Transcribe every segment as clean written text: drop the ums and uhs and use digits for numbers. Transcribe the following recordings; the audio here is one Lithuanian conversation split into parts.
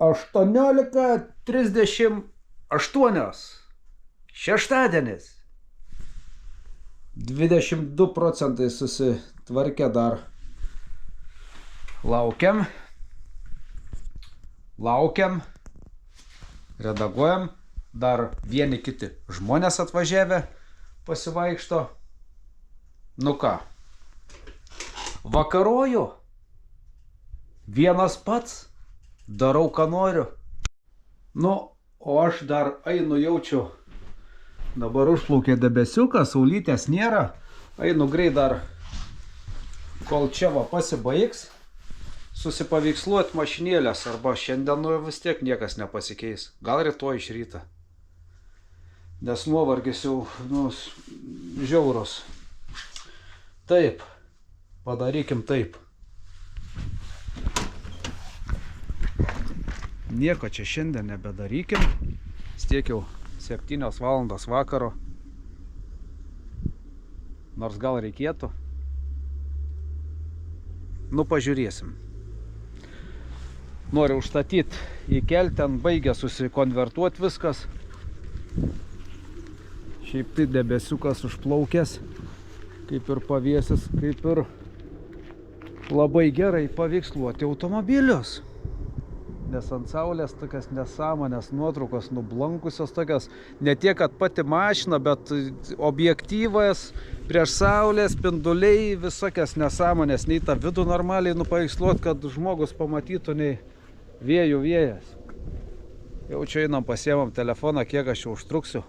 18:38. Šeštadienis. 22% susitvarkė dar. Laukiam. Redaguojam. Dar vieni kiti žmonės atvažiavę pasivaikšto. Nu ką. Vakaroju. Vienas pats. Darau, ką noriu. Nu, o aš dar einu jaučiu. Dabar užplaukė debesiukas, saulytės nėra. Einu greit dar, kol čia va pasibaigs, susipaveiksluot mašinėlės. Arba šiandien vis tiek niekas nepasikeis. Gal rytoj iš ryto. Nes nuovargis jau žiaurus. Taip, padarykim taip. Nieko čia šiandien nebedarykim. Stiek jau 7 valandos vakaro. Nors gal reikėtų. Nu, pažiūrėsim. Noriu užstatyti įkelti, ten baigia susikonvertuoti viskas. Šiaip tai debesiukas užplaukęs, kaip ir pavėsis, kaip ir labai gerai paveiksluoti automobilius. Nes ant saulės tokias nesąmonės nuotraukos nublankusios tokias, ne tiek, kad pati mašina, bet objektyvas, prieš saulės, spinduliai, visokias nesąmonės, nei tą vidų normaliai nupaveiksluot, kad žmogus pamatytų, nei vėjų vėjas. Jau čia einam, pasiemam telefoną, kiek aš jau užtruksiu.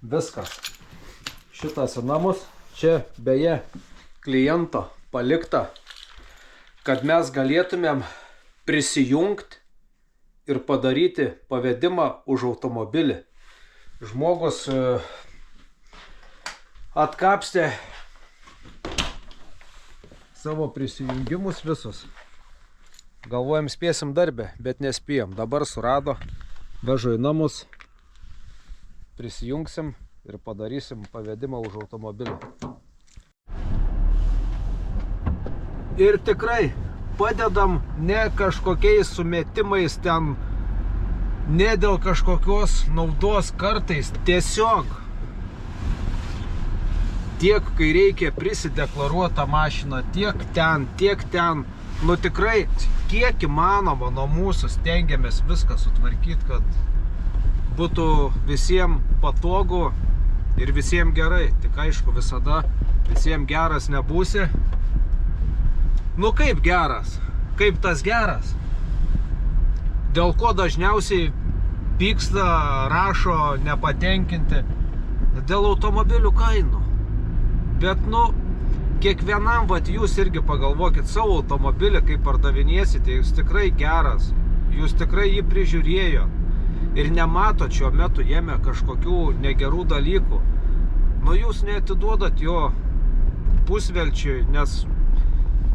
Viskas. Šitas į namus, čia beje kliento palikta, kad mes galėtumėm prisijungti ir padaryti pavedimą už automobilį. Žmogus atkapstė savo prisijungimus visus. Galvojam, spėsim darbę, bet nespėjom. Dabar surado, vežu į namus, prisijungsim ir padarysim pavedimą už automobilį. Ir tikrai padedam ne kažkokiais sumetimais ten, ne dėl kažkokios naudos kartais, tiesiog tiek, kai reikia prisideklaruoti tą mašiną, tiek ten. Nu tikrai, kiek įmanoma nuo mūsų stengiamės viską sutvarkyti, kad būtų visiems patogu ir visiems gerai. Tik aišku, visada visiems geras nebūsi. Nu kaip geras? Kaip tas geras? Dėl ko dažniausiai pyksta, rašo, nepatenkinti? Dėl automobilių kainų. Bet kiekvienam, vat jūs irgi pagalvokit savo automobilį, kai pardavinėsite, jūs tikrai geras, jūs tikrai jį prižiūrėjo ir nematot šiuo metu jame kažkokių negerų dalykų. Nu jūs neatiduodat jo pusvelčiui, nes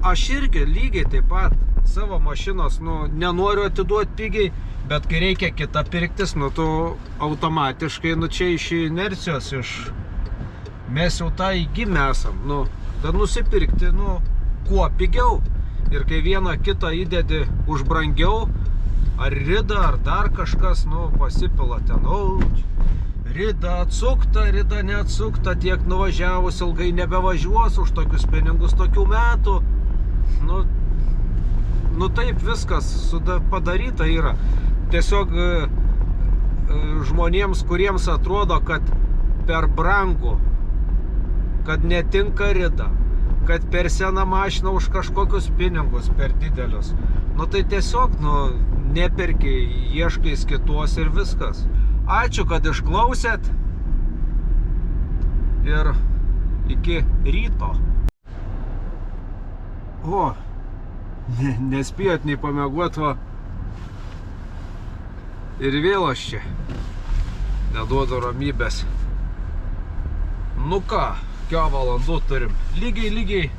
aš irgi lygiai taip pat savo mašinos, nenoriu atiduoti pigiai, bet kai reikia kitą pirktis, tu automatiškai, čia iš inercijos, mes jau tą įgimę esam, kad nusipirkti, kuo pigiau. Ir kai vieną kitą įdedi už brangiau, ar rida, ar dar kažkas, pasipila ten, rida atsukta, rida neatsukta, tiek nuvažiavus ilgai nebevažiuos už tokius pinigus tokių metų. Taip viskas padaryta yra. Tiesiog žmonėms, kuriems atrodo, kad per brangu, kad netinka rida, kad per seną mašiną už kažkokius pinigus per didelius. Tai tiesiog, neperki, ieškais kitos ir viskas. Ačiū, kad išklausėt ir iki ryto. O, nespėjot nei pamiegot, ir vėl aš čia neduodu ramybės. Nu ką, kiek valandų turim? Lygiai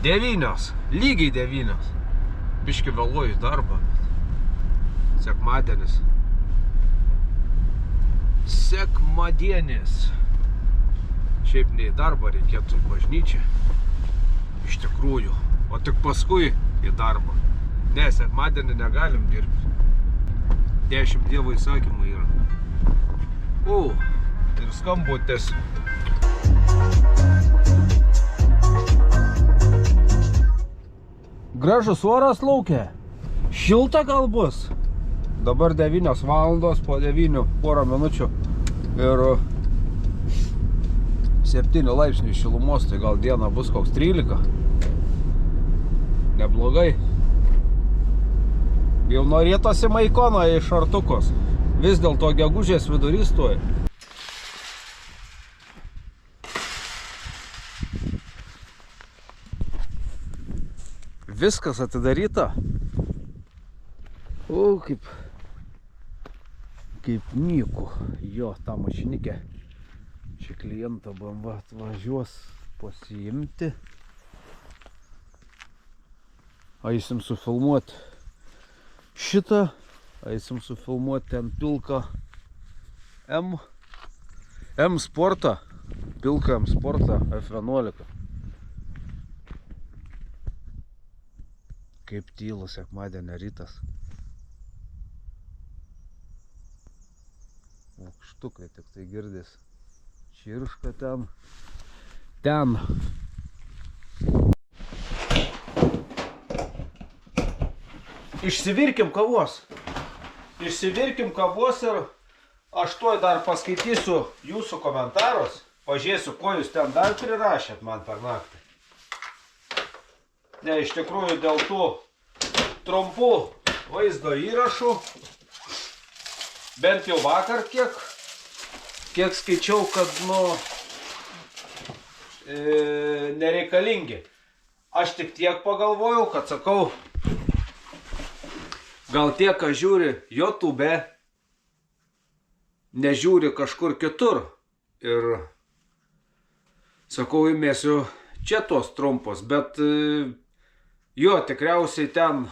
9. Lygiai 9. Biški vėluoju į darbą. Sekmadienis. Sekmadienis. Šiaip ne į darbą, reikėtų bažnyčią. Iš tikrųjų. O tik paskui į darbą. Ne, sekmadienį negalim dirbti. 10 Dievo įsakymų yra. Ir skambutis. Gražus oras laukia. Šilta gal bus. Dabar 9 valandos, po 9 porą minučių. Ir 7 laipsnių šilumos, tai gal diena bus koks 13. Neblogai. Jau norėtasi maikoną iš šartukos. Vis dėlto gegužės vidurys tuoj. Viskas atidaryta. Kaip nyku. Jo, tą mašinikę. Čia klientą BMW atvažiuos pasiimti. Eisim sufilmuoti šitą. Eisim sufilmuoti ten pilką M sportą. Pilką M sportą F11. Kaip tylu sekmadienio rytas. Aukštukai tik tai girdės. Čirška ten. Išsivirkim kavos. Ir aš tuoj dar paskaitysiu jūsų komentarus. Pažiūrėsiu, ko jūs ten dar prirašėt man per naktį. Ne, iš tikrųjų dėl tų trumpų vaizdo įrašų, bent jau vakar kiek skaičiau, kad nereikalingi. Aš tik tiek pagalvojau, kad sakau, gal tie, kas žiūri YouTube, nežiūri kažkur kitur. Ir sakau, įmėsiu čia tos trumpos, bet jo, tikriausiai ten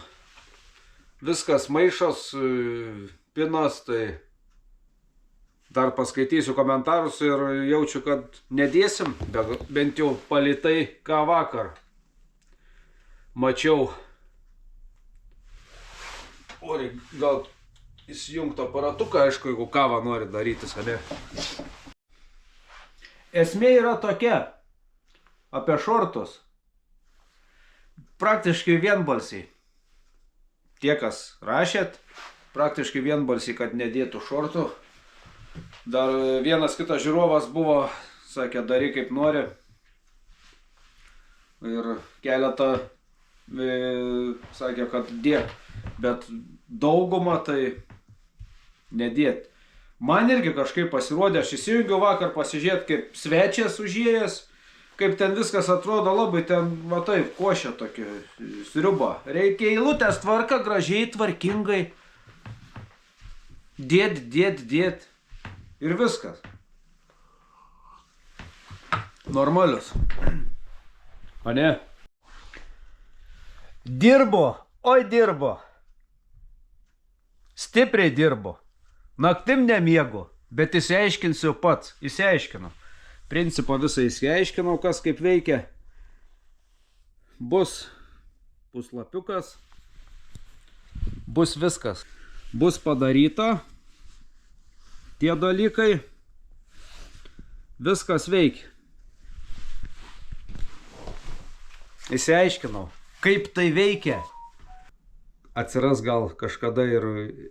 viskas maišos, pinas, tai dar paskaitysiu komentarus ir jaučiu, kad nedėsim, bent jau palytai, ką vakar mačiau. Gal įsijungti aparatuką, aišku, jeigu kavą nori darytis, ne? Esmė yra tokia, apie šortus. Praktiškai vienbalsiai. Tie, kas rašėt, praktiškai vienbalsiai, kad nedėtų šortų. Dar vienas kitas žiūrovas buvo, sakė, daryk kaip nori. Ir keletą sakė, kad dėk. Bet daugumą tai nedėt. Man irgi kažkaip pasirodė, aš įsijungiau vakar pasižiūrėti, kaip svečias užėjęs. Kaip ten viskas atrodo, labai ten, matai, košė tokia, sriuba. Reikia eilutės tvarka, gražiai, tvarkingai. Dėt. Ir viskas. Normalius. O ne? Dirbo. Stipriai dirbo. Naktim nemiegu, bet įsiaiškinsiu pats. Įsiaiškinu. Principą visą įsiaiškinau, kas kaip veikia. Bus puslapiukas. Bus viskas. Bus padaryta. Tie dalykai. Viskas veikia. Įsiaiškinau, kaip tai veikia. Atsiras gal kažkada ir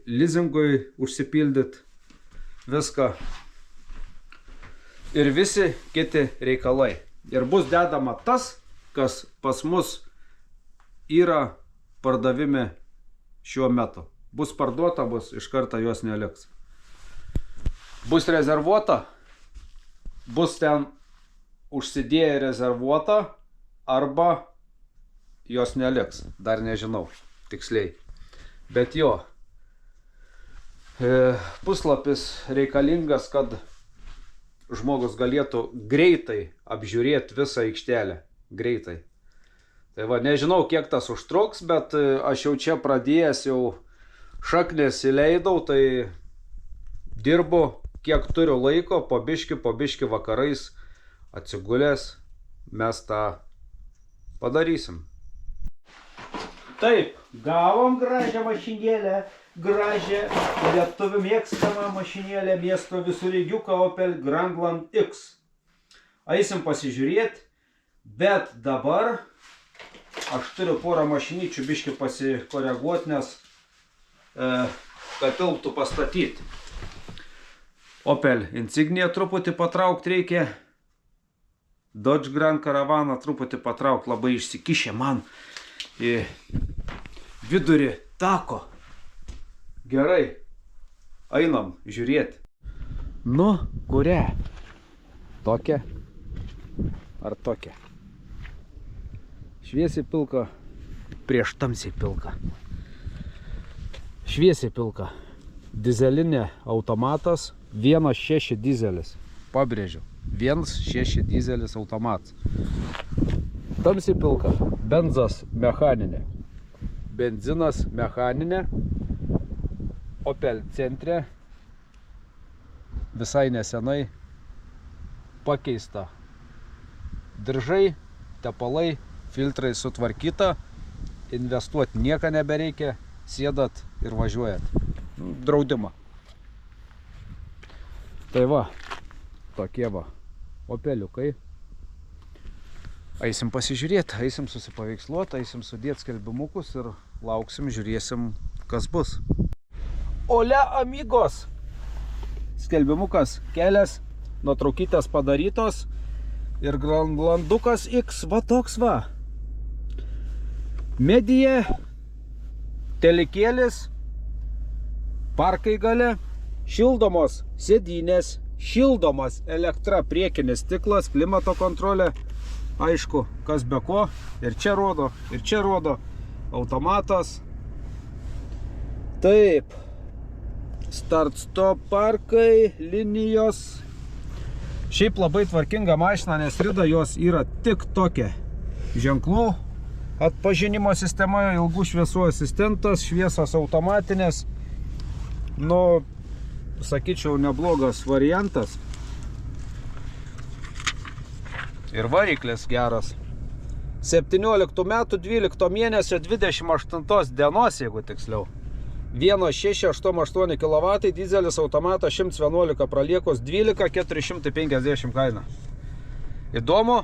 lizingui užsipildyt viską. Ir visi kiti reikalai. Ir bus dedama tas, kas pas mus yra pardavime šiuo metu. Bus parduota, bus iš karto jos neliks. Bus rezervuota, bus ten užsidėję rezervuota, arba jos neliks. Dar nežinau tiksliai. Bet jo, puslapis reikalingas, kad žmogus galėtų greitai apžiūrėti visą aikštelę. Greitai. Tai va, nežinau, kiek tas užtruks, bet aš jau čia pradėjęs, jau šaknis įleidau, tai dirbu, kiek turiu laiko, po biški vakarais atsigulęs, mes tą padarysim. Taip, gavom gražią mašinėlę, gražią lietuvių mėgstamą mašinėlę miesto visureigiuką Opel Grandland X. Eisim pasižiūrėti, bet dabar aš turiu porą mašinyčių biškį pasikoreguoti, nes kad tilptų pastatyti. Opel Insignia truputį patraukti reikia. Dodge Grand Caravaną truputį patraukti, labai išsikišė man į vidurį tako. Gerai, einam žiūrėti. Nu, kurią? Tokia ar tokia? Šviesiai pilka prieš tamsiai pilka. Šviesiai pilka. Dizelinė automatas, 1.6 dizelis. Pabrėžiu, 1.6 dizelis automatas. Tamsiai pilka. Benzas mechaninė. Benzinas mechaninė. Opel centre. Visai nesenai pakeista. Diržai, tepalai, filtrai sutvarkyta. Investuoti nieko nebereikia. Sėdat ir važiuojat. Draudimą. Tai va, tokie va Opeliukai. Eisim pasižiūrėti, eisim susipaveiksluoti, eisim sudėti skelbimukus ir lauksim, žiūrėsim, kas bus. Ole amigos! Skelbimukas kelias, nuotraukytės padarytos ir Grandlandukas X, va toks va. Medija, telikėlis, parkai gale, šildomos sėdynės, šildomas elektra priekinis stiklas, klimato kontrolė. Aišku, kas be ko. Ir čia rodo, automatas. Taip. Start-stop parkai, linijos. Šiaip labai tvarkinga mašina, nes rida jos yra tik tokia. Ženklų atpažinimo sistema, ilgų šviesų asistentas, šviesos automatinės. Nu, sakyčiau, neblogas variantas. Ir variklis geras. 17 metų 12 mėnesio 28 dienos, jeigu tiksliau. 1.688 kW, dizelis automatas 111 praliekos 12 450 kaina. Įdomu?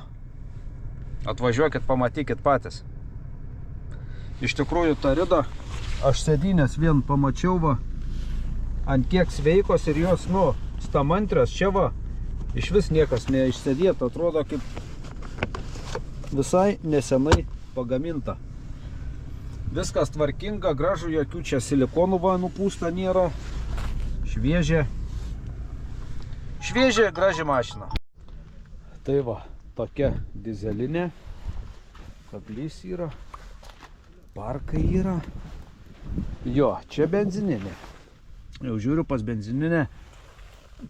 Atvažiuokit, pamatykit patys. Iš tikrųjų, ta rida, aš sėdynės vien pamačiau va, ant kiek sveikos ir jos, nu, stamantrios, čia va, iš vis niekas neišsėdėta, atrodo kaip visai nesenai pagaminta. Viskas tvarkinga, gražu, jokių čia silikonų va nupūsta nėra. Šviežia, graži mašina. Tai va, tokia dizelinė, kablys yra, parkai yra. Jo, čia benzininė. Jau žiūriu, pas benzininę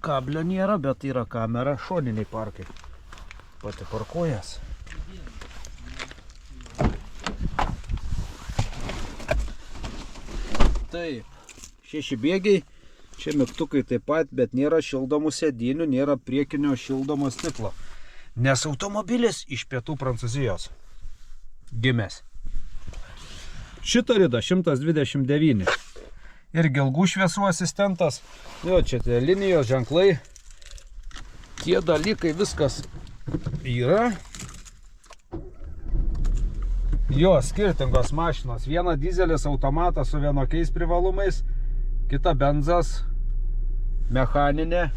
kablio nėra, bet yra kamera, šoniniai parkai. Pati parkuojas. Taip, 6 bėgiai, čia mygtukai taip pat, bet nėra šildomų sėdynių, nėra priekinio šildomo stiklo. Nes automobilis iš pietų Prancūzijos gimęs. Šita rida 129. Ir ilgų šviesų asistentas. Jo, čia tie linijos ženklai. Tie dalykai, viskas yra. Jo, skirtingos mašinos. Viena dizelis automatas su vienokiais privalumais, kita benzas, mechaninė.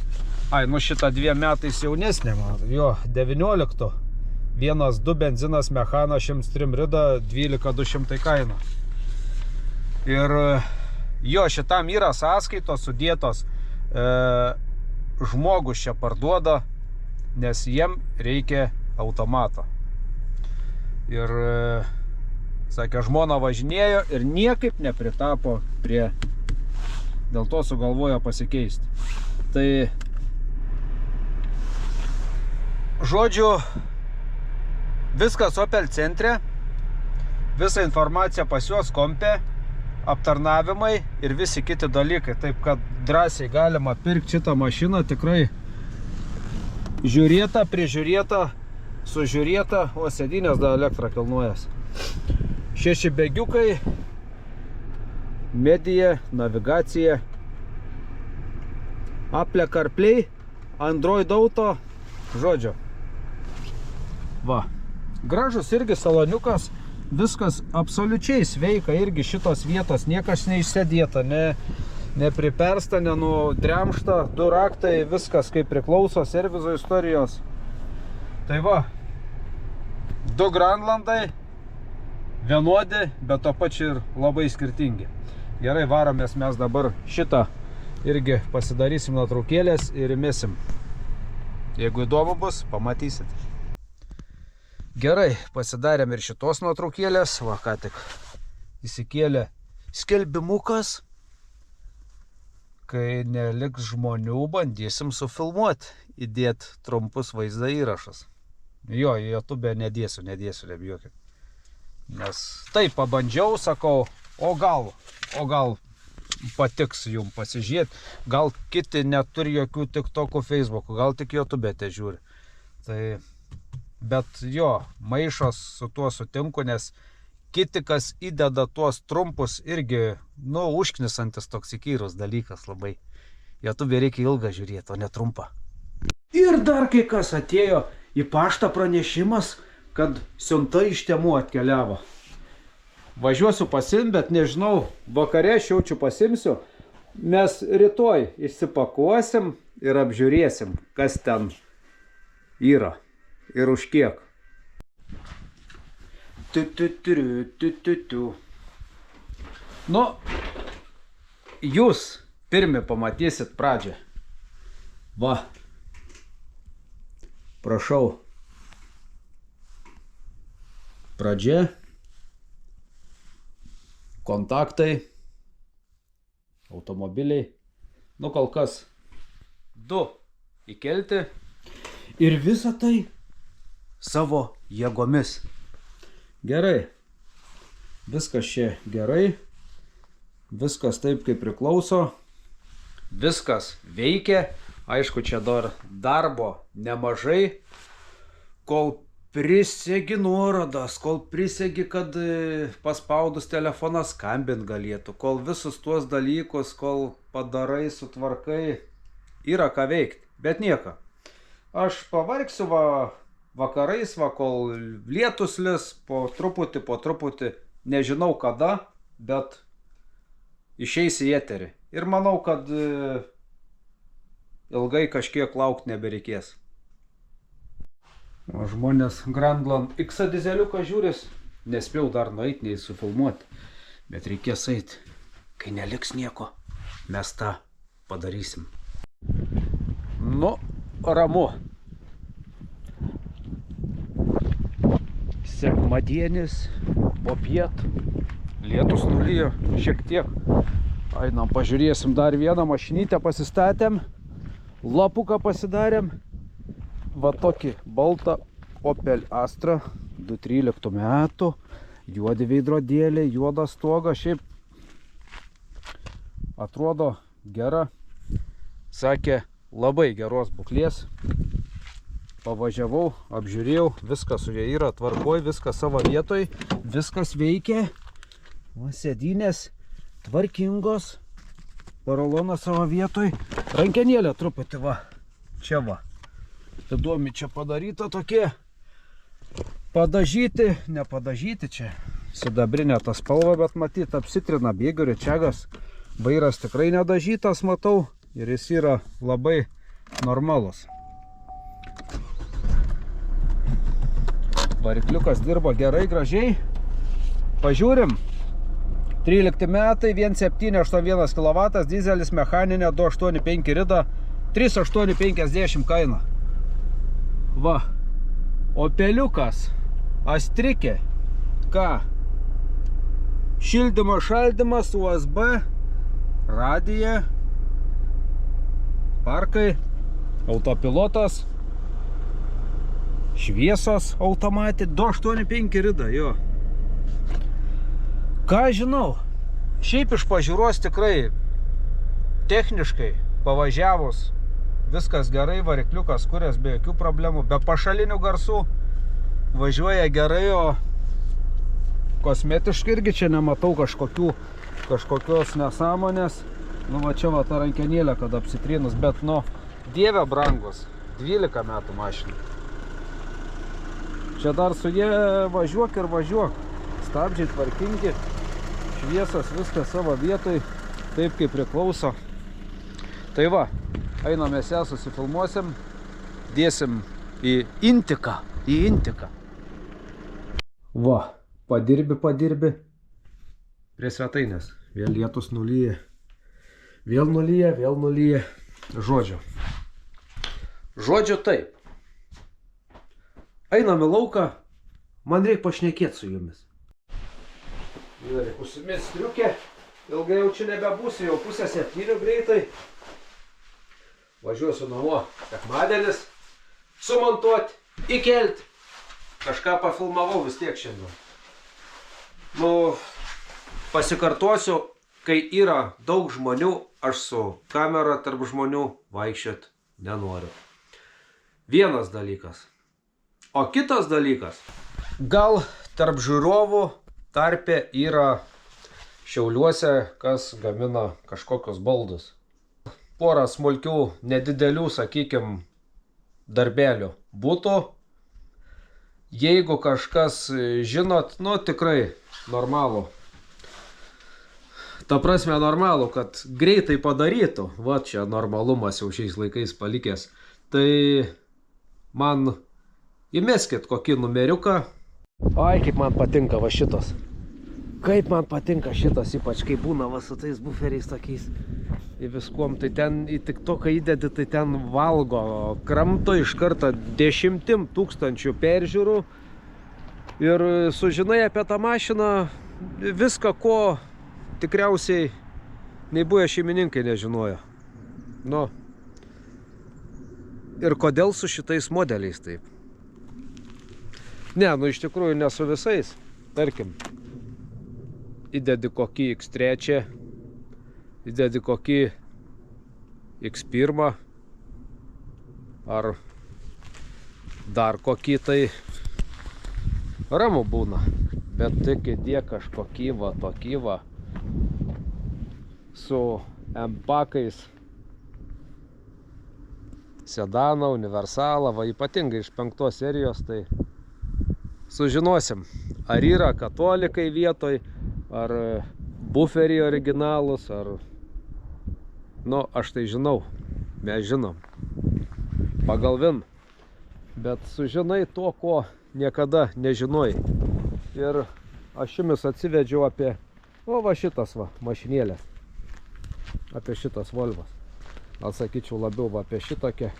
Ai, nu šitą 2 metais jaunesnė. Jo, 19. 1.2 benzinas, mechana, 103 rida, 12 200 kaina. Ir jo, šitam yra sąskaitos sudėtos. Žmogus čia parduoda, nes jiem reikia automato. Ir sakė, žmona važinėjo ir niekaip nepritapo prie, dėl to sugalvojo pasikeisti. Tai, žodžiu, viskas Opel centre, visa informacija pas juos kompe, aptarnavimai ir visi kiti dalykai. Taip kad drąsiai galima pirkti šitą mašiną, tikrai žiūrėta, prižiūrėta, sužiūrėta, o sėdynės dar elektrą kilnuojas. 6 bėgiukai, medija, navigacija, Apple CarPlay, Android Auto, žodžiu. Va, gražus irgi saloniukas, viskas absoliučiai sveika, irgi šitos vietos niekas neišsėdėta, nepripersta, nenudremšta, 2 raktai, viskas kaip priklauso servizo istorijos. Tai va, 2 Grandlandai, vienodi, bet to pačiu ir labai skirtingi. Gerai, varomės mes dabar šitą irgi pasidarysim nuotraukėlės ir įmesim. Jeigu įdomu bus, pamatysit. Gerai, pasidarėm ir šitos nuotraukėlės. Va, ką tik įsikėlė skelbimukas. Kai neliks žmonių, bandysim sufilmuoti, įdėti trumpus vaizdo įrašus. Jo, į YouTube nedėsiu, nebijokit. Nes taip pabandžiau, sakau, o gal patiks jums pasižiūrėti, gal kiti neturi jokių TikTokų, Facebookų, gal tik YouTube te žiūri. Tai, bet jo, maišos su tuo sutinku, nes kiti, kas įdeda tuos trumpus, irgi, užknisantis toks įkyrus dalykas labai. YouTube reikia ilgą žiūrėti, o ne trumpą. Ir dar kai kas atėjo į paštą pranešimas, kad siunta iš Temu atkeliavo. Važiuosiu pasimt, bet nežinau, vakare aš jaučiu pasimsiu. Mes rytoj išsipakuosim ir apžiūrėsim, kas ten yra ir už kiek. Nu, jūs pirmi pamatysit pradžią. Va, prašau. Pradžia. Kontaktai, automobiliai, kol kas 2 įkelti ir visą tai savo jėgomis. Gerai, viskas čia gerai, viskas taip kaip priklauso, viskas veikia, aišku, čia dar darbo nemažai, kol prisegi nuorodas, kol prisegi, kad paspaudus telefoną skambint galėtų, kol visus tuos dalykus, kol padarai, sutvarkai, yra ką veikti, bet nieko. Aš pavargsiu vakarais, kol lietus lis, po truputį, nežinau kada, bet išeis į eterį. Ir manau, kad ilgai kažkiek laukti nebereikės. O žmonės Grandland X dizeliuką žiūris, nespėjau dar nueiti, nei sufilmuoti, bet reikės eiti, kai neliks nieko, mes tą padarysim. Nu, ramu. Sekmadienis, popiet, lietus nulijo šiek tiek. Einam, pažiūrėsim dar vieną mašinytę, pasistatėm, lapuką pasidarėm. Va tokį baltą Opel Astra 2013 metų, juodi veidrodėliai, juoda stoga, šiaip atrodo gera, sakė labai geros būklės. Pavažiavau, apžiūrėjau, viskas su jie yra tvarkoj, viskas savo vietoj, viskas veikia, va, sėdynės tvarkingos, porolonas savo vietoj, rankenėlė truputį va, čia va. Įdomi čia padaryta tokie, padažyti, nepadažyti čia, sidabrinė ta spalva, bet matyt apsitrina bėgių rečegas, vairas tikrai nedažytas matau ir jis yra labai normalus. Varikliukas dirba gerai, gražiai, pažiūrim, 13 metai, 1,781 kW, dizelis mechaninė, 285 rida, 3,850 kaina. Va, Opeliukas, Astrikė, ką? Šildymas, šaldymas, USB, radija, parkai, autopilotas, šviesos automatė, 285 rida, jo. Ką žinau, šiaip iš pažiūros tikrai techniškai pavažiavus viskas gerai, varikliukas kurias be jokių problemų, be pašalinių garsų, važiuoja gerai, o kosmetiškai irgi čia nematau kažkokios nesąmonės. Nu va čia va ta rankenėlė, kad apsitrynus, bet nu, dieve brangus, 12 metų mašina. Čia dar su jie važiuok ir važiuok. Stabdžiai tvarkingi, šviesas, viskas savo vietoj, taip kaip priklauso. Tai va, einam mes ją susifilmuosim, dėsim į intiką, Va, padirbi. Prie svetainės. Vėl lietus nulyja. Vėl nulyja. Žodžio taip. Einam į lauką, man reikia pašnekėti su jumis. Ir užsimės striukę, ilgai jau čia nebebūsiu, jau 6:30 greitai. Važiuosiu namo, sekmadienis, sumontuoti, įkelti. Kažką pafilmavau vis tiek šiandien. Nu, pasikartosiu, kai yra daug žmonių, aš su kamera tarp žmonių vaikščiot nenoriu. Vienas dalykas. O kitas dalykas, gal tarp žiūrovų tarpe yra Šiauliuose, kas gamina kažkokius baldus. Porą smulkių, nedidelių, sakykim, darbelių būtų. Jeigu kažkas žinot, nu tikrai normalų. Ta prasme normalų, kad greitai padarytų. Va čia normalumas jau šiais laikais palikęs. Tai man įmeskit kokį numeriuką. Ai, kaip man patinka va šitas. Kaip man patinka šitas, ypač kai būna va su tais buferiais tokiais. Į viskuom, tai ten į TikToką įdedi, tai ten valgo, kramto iš karto 10 000 peržiūrų ir sužinai apie tą mašiną viską, ko tikriausiai nei buvę šeimininkai nežinojo. Nu, ir kodėl su šitais modeliais taip? Ne, nu iš tikrųjų ne su visais. Tarkim, įdedi kokį X3, įdedi kokį X1 ar dar kokį, tai ramu būna. Bet tik įdė kažkokį va, tokį va su M-pakais sedaną, universalą, va ypatingai iš 5 serijos, tai sužinosim, ar yra katolikai vietoj, ar buferiai originalus, ar... Nu, aš tai žinau, mes žinom, pagal vin, bet sužinai to, ko niekada nežinoj. Ir aš jumis atsivedžiau apie, o va šitas va, mašinėlės, apie šitas Volvas. Gal sakyčiau labiau va, apie šitokią,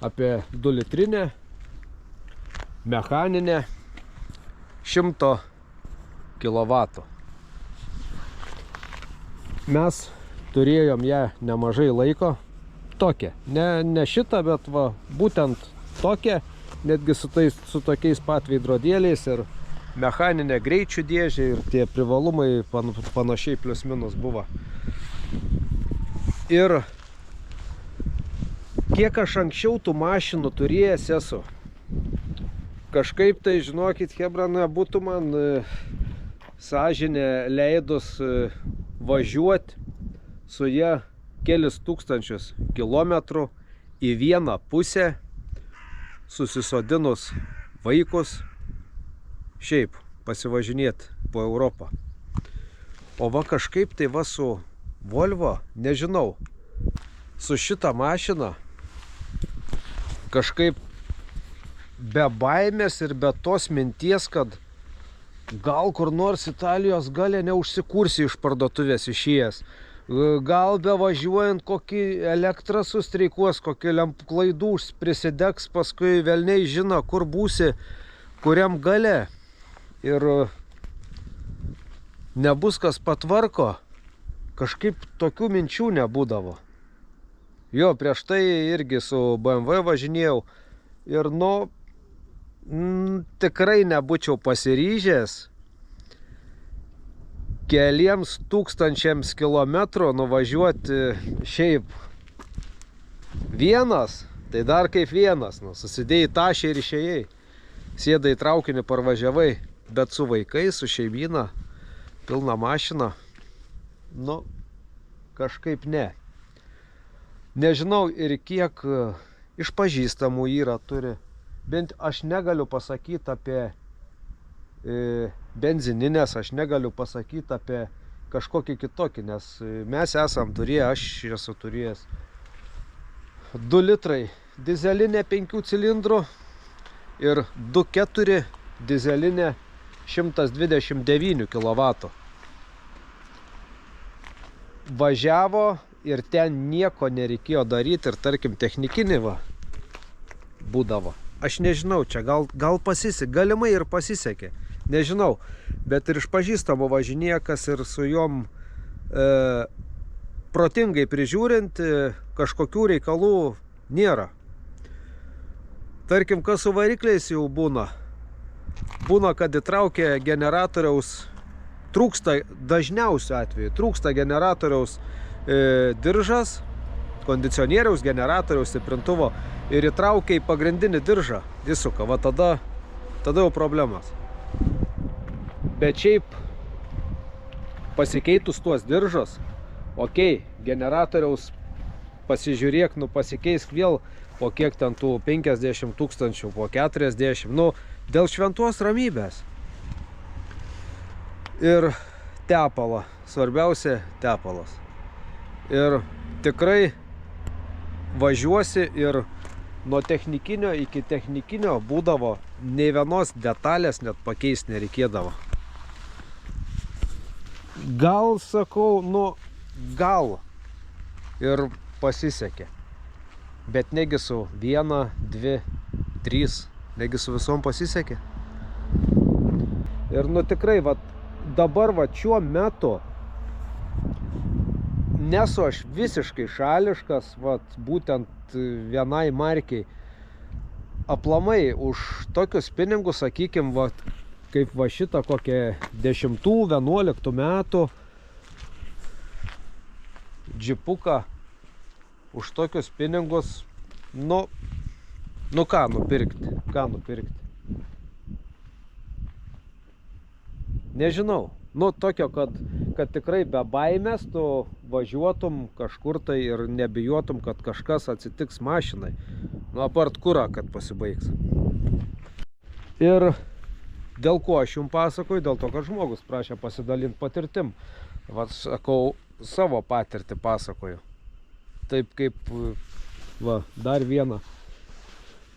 apie 2 litrinę, mechaninę, 100 kW. Mes turėjom ją nemažai laiko, tokią, ne šitą, bet va, būtent tokią, netgi su tokiais pat veidrodėliais ir mechaninė greičių dėžė ir tie privalumai panašiai plius minus buvo. Ir kiek aš anksčiau tų mašinų turėjęs esu, kažkaip tai, žinokit, hebra, būtų man sąžinė leidus važiuoti su ją kelis tūkstančius kilometrų į vieną pusę, susisodinus vaikus, šiaip pasivažinėti po Europą. O va kažkaip tai va su Volvo, nežinau, su šitą mašiną kažkaip be baimės ir be tos minties, kad gal kur nors Italijos gale neužsikursi iš parduotuvės išėjęs. Gal be važiuojant kokį elektrą sustreikuos, kokį klaidų prisidegs, paskui velniai žino, kur būsi, kuriam gale. Ir nebus kas patvarko, kažkaip tokių minčių nebūdavo. Jo, prieš tai irgi su BMW važinėjau ir tikrai nebūčiau pasiryžęs keliems tūkstančiams kilometrų nuvažiuoti šiaip vienas, tai dar kaip vienas, susidėjai tašį ir išėjai, sėdai į traukinį, parvažiavai, bet su vaikais, su šeimyna, pilna mašina, nu, kažkaip ne. Nežinau ir kiek iš pažįstamų yra turi. Bent aš negaliu pasakyti apie benzininės, aš negaliu pasakyti apie kažkokį kitokį, nes mes esam turėję, aš esu turėjęs 2 litrai dizelinė 5 cilindrų ir 2.4 dizelinė 129 kW. Važiavo ir ten nieko nereikėjo daryti ir tarkim technikinį būdavo. Aš nežinau, čia gal pasisekė, galimai ir pasisekė, nežinau, bet ir iš pažįstamų važinėja, kas ir su jom protingai prižiūrint, kažkokių reikalų nėra. Tarkim, kas su varikliais jau būna, kad įtraukia generatoriaus, trūksta dažniausiu atveju, trūksta generatoriaus diržas, kondicionieriaus, generatoriaus stiprintuvo ir įtraukia į pagrindinį diržą, įsuka, va tada jau problemas. Bet šiaip pasikeitus tuos diržus, okei, generatoriaus pasižiūrėk, nu pasikeisk vėl, po kiek ten tų 50 000, po 40, nu dėl šventos ramybės. Ir tepalą, svarbiausia tepalas. Ir tikrai važiuosi ir nuo technikinio iki technikinio būdavo nei vienos detalės net pakeisti nereikėdavo. Gal, sakau, nu gal ir pasisekė. Bet negi su 1, 2, 3, negi su visom pasisekė. Ir nu tikrai, dabar šiuo metu nesu aš visiškai šališkas, būtent vienai markiai. Aplamai už tokius pinigus, sakykime, kaip šitą kokią 10-11 metų džipuką, už tokius pinigus, nu ką nupirkti? Nežinau. Tokio, kad tikrai be baimės tu važiuotum kažkur tai ir nebijotum, kad kažkas atsitiks mašinai. Apart kurą, kad pasibaigs. Ir dėl ko aš jums pasakoju? Dėl to, kad žmogus prašė pasidalinti patirtim. Sakau, savo patirtį pasakoju. Taip kaip, dar vieną.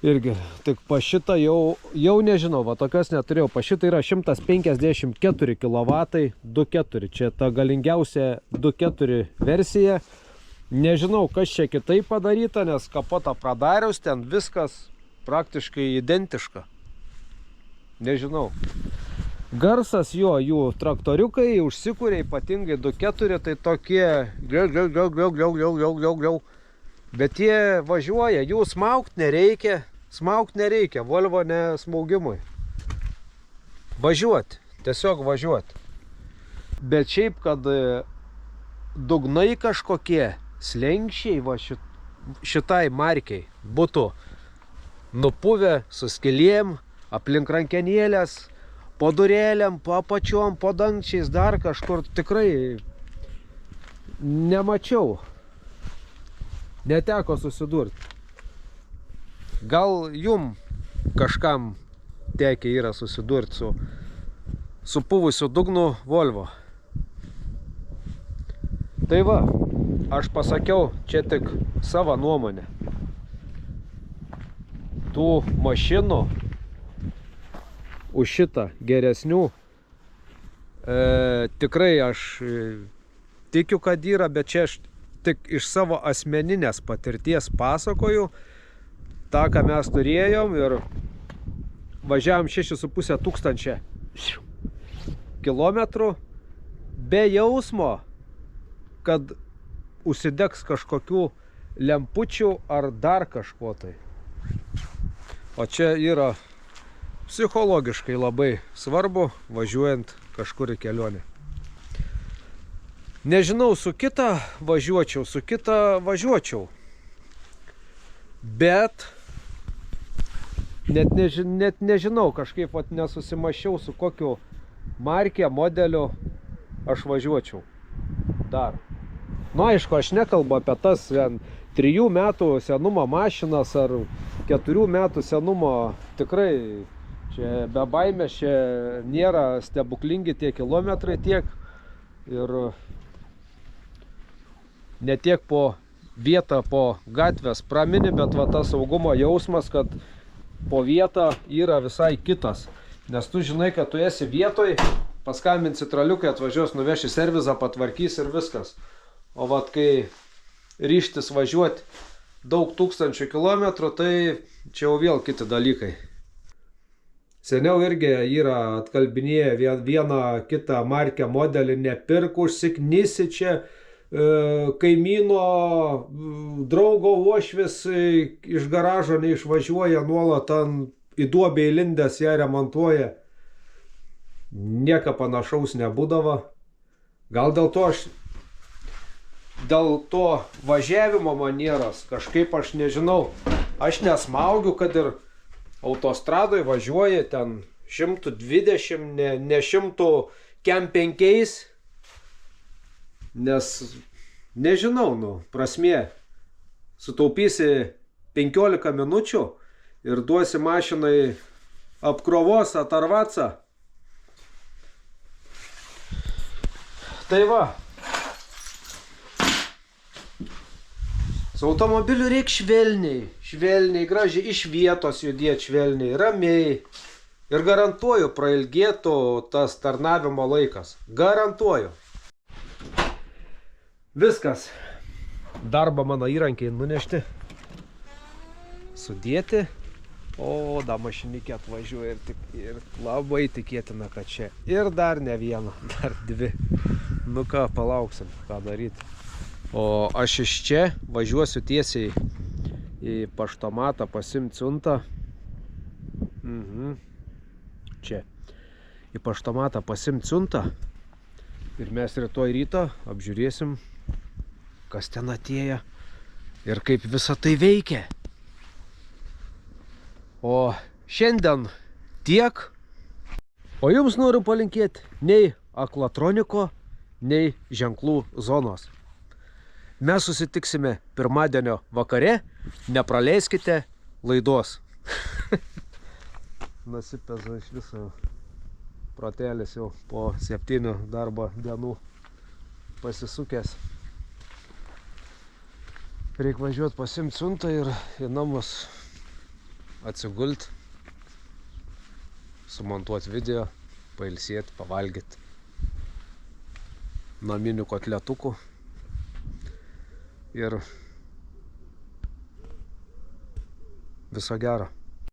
Irgi, tik pa šitą jau nežinau, tokios neturėjau. Pa šitą yra 154 kW 2.4. Čia ta galingiausia 2.4 versija. Nežinau, kas čia kitaip padaryta, nes kapotą pradarius, ten viskas praktiškai identiška. Nežinau. Garsas jų traktoriukai užsikūrė, ypatingai 2.4, tai tokie gliau. Bet jie važiuoja, jų smaugt nereikia. Smaugt nereikia, Volvo ne smaugimui. Važiuoti, tiesiog važiuoti. Bet šiaip, kad dugnai kažkokie slenkščiai šitai markiai būtų nupuvę su skylėm, aplink rankenėlės, po durėlėm, po apačiom, po dangčiais, dar kažkur tikrai nemačiau. Neteko susidurti. Gal jum kažkam tekę yra susidurti su puvusiu dugnu Volvo. Tai aš pasakiau čia tik savo nuomonę. Tų mašinų už šitą geresnių tikrai aš tikiu, kad yra, bet čia aš tik iš savo asmeninės patirties pasakoju tą, ką mes turėjom, ir važiavom 6,5 tūkstančio kilometrų be jausmo, kad užsidegs kažkokių lempučių ar dar kažko tai. O čia yra psichologiškai labai svarbu, važiuojant kažkur į kelionę. Nežinau, su kita važiuočiau, bet net nežinau, kažkaip vat nesusimašiau, su kokiu markė, modeliu aš važiuočiau dar. Nu, aišku, aš nekalbu apie tas 3 metų senumo mašinas ar 4 metų senumo. Tikrai čia be baimės, čia nėra stebuklingi tie kilometrai tiek ir ne tiek po vietą, po gatvės pramini, bet va tas saugumo jausmas, kad po vietą yra visai kitas. Nes tu žinai, kad tu esi vietoj, paskambinsi traliukai, atvažiuos, nuveši servizą, patvarkys ir viskas. O vat kai ryžtis važiuoti daug tūkstančių kilometrų, tai čia jau vėl kiti dalykai. Seniau irgi yra atkalbinėję vieną kitą markę modelį, nepirk, užsiknisi čia, kaimyno draugo uošvis iš garažo neišvažiuoja, nuolat į duobę įlindęs ją remontuoja. Nieko panašaus nebūdavo. Gal dėl to važiavimo manieros kažkaip aš nežinau. Aš nesmaugiu, kad ir autostradoje važiuoja ten 120, ne 105, nes nežinau, prasmė. Sutaupysi 15 minučių ir duosi mašinai apkrovos, atarvatsa. Tai va. Su automobiliu reikia švelniai, gražiai, iš vietos judėti švelniai, ramiai. Ir garantuoju, prailgėtų tas tarnavimo laikas. Garantuoju. Viskas. Darbą mano įrankiai nunešti. Sudėti. O, da mašinikė atvažiuoja ir labai tikėtina, kad čia. Ir dar ne vieną, dar 2. Nu ką, palauksim, ką daryti. O aš iš čia važiuosiu tiesiai į paštomatą pasiimti siuntą. Čia. Į paštomatą pasiimti siuntą. Ir mes rytoj rytą apžiūrėsim, kas ten atėjo ir kaip visa tai veikia. O šiandien tiek. O jums noriu palinkėti nei aklatroniko, nei ženklų zonos. Mes susitiksime pirmadienio vakare. Nepraleiskite laidos. Nasipeza iš viso protelis jau po 7 darbo dienų pasisukęs. Reikia važiuoti pasiimti siuntą ir į namus atsigulti, sumontuoti video, pailsėti, pavalgyti naminių kotletukų ir viso gero.